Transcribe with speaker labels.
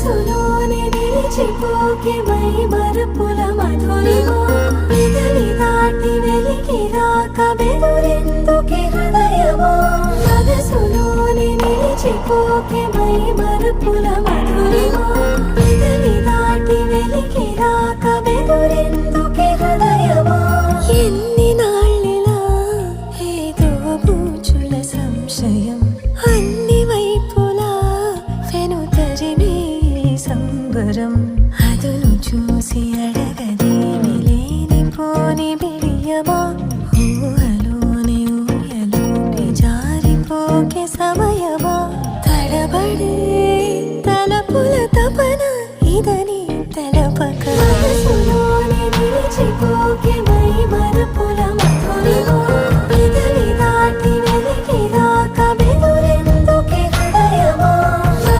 Speaker 1: మనసులోనే నిలిచిపోకే మై మరుపుల మధురిమా పెదవి దాటి వెలికి రాక బెదురెందుకే హృదయమా మనసులోనే నిలిచిపోకే మై మరుపుల మధురిమా పెదవి దాటి వెలికి రాక బెదురెందుకే హృదయమా ఎన్ని నాళ్ళిలా ఏదో బూచుల సంశయం అన్ని వైపులా వెనుతరిమే సంబరం అదును చూసి అడగదేమి లేనిపోని బిడియమా ఊహలోని ఊయలోకి జారిపోకే సమయమా తడబడే తలపుల తపన ఇదని తెలపక మనసులోనే నిలిచిపో